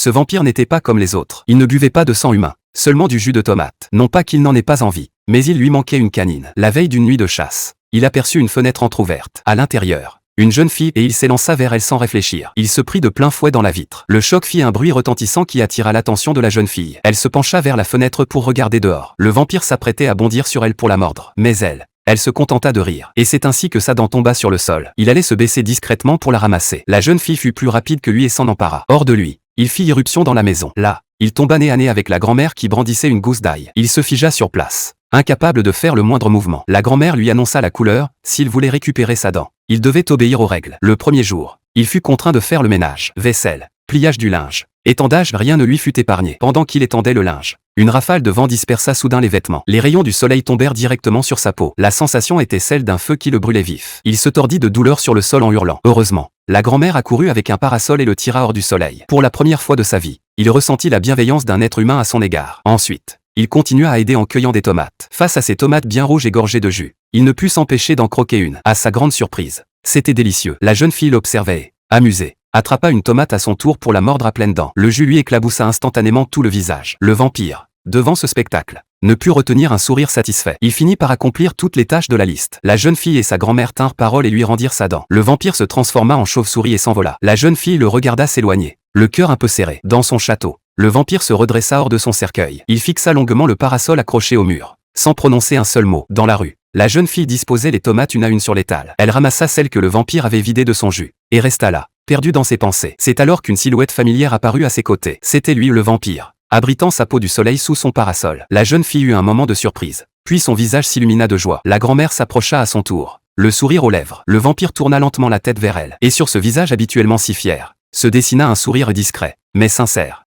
Ce vampire n'était pas comme les autres. Il ne buvait pas de sang humain, seulement du jus de tomate. Non pas qu'il n'en ait pas envie, mais il lui manquait une canine. La veille d'une nuit de chasse, il aperçut une fenêtre entr'ouverte. À l'intérieur, une jeune fille et il s'élança vers elle sans réfléchir. Il se prit de plein fouet dans la vitre. Le choc fit un bruit retentissant qui attira l'attention de la jeune fille. Elle se pencha vers la fenêtre pour regarder dehors. Le vampire s'apprêtait à bondir sur elle pour la mordre. Mais elle se contenta de rire. Et c'est ainsi que sa dent tomba sur le sol. Il allait se baisser discrètement pour la ramasser. La jeune fille fut plus rapide que lui et s'en empara. Hors de lui, il fit irruption dans la maison. Là, il tomba nez à nez avec la grand-mère qui brandissait une gousse d'ail. Il se figea sur place, incapable de faire le moindre mouvement. La grand-mère lui annonça la couleur, s'il voulait récupérer sa dent. Il devait obéir aux règles. Le premier jour, il fut contraint de faire le ménage, vaisselle, pliage du linge, étendage, rien ne lui fut épargné. Pendant qu'il étendait le linge, une rafale de vent dispersa soudain les vêtements. Les rayons du soleil tombèrent directement sur sa peau. La sensation était celle d'un feu qui le brûlait vif. Il se tordit de douleur sur le sol en hurlant. Heureusement, la grand-mère accourut avec un parasol et le tira hors du soleil. Pour la première fois de sa vie, il ressentit la bienveillance d'un être humain à son égard. Ensuite, il continua à aider en cueillant des tomates. Face à ces tomates bien rouges et gorgées de jus, il ne put s'empêcher d'en croquer une. À sa grande surprise, c'était délicieux. La jeune fille l'observait et, amusée, attrapa une tomate à son tour pour la mordre à pleines dents. Le jus lui éclaboussa instantanément tout le visage. Le vampire, devant ce spectacle, ne put retenir un sourire satisfait. Il finit par accomplir toutes les tâches de la liste. La jeune fille et sa grand-mère tinrent parole et lui rendirent sa dent. Le vampire se transforma en chauve-souris et s'envola. La jeune fille le regarda s'éloigner, le cœur un peu serré. Dans son château, le vampire se redressa hors de son cercueil. Il fixa longuement le parasol accroché au mur, sans prononcer un seul mot. Dans la rue, la jeune fille disposait les tomates une à une sur l'étal. Elle ramassa celle que le vampire avait vidée de son jus, et resta là, perdue dans ses pensées. C'est alors qu'une silhouette familière apparut à ses côtés. C'était lui le vampire, abritant sa peau du soleil sous son parasol. La jeune fille eut un moment de surprise, puis son visage s'illumina de joie. La grand-mère s'approcha à son tour, le sourire aux lèvres. Le vampire tourna lentement la tête vers elle, et sur ce visage habituellement si fier, se dessina un sourire discret, mais sincère.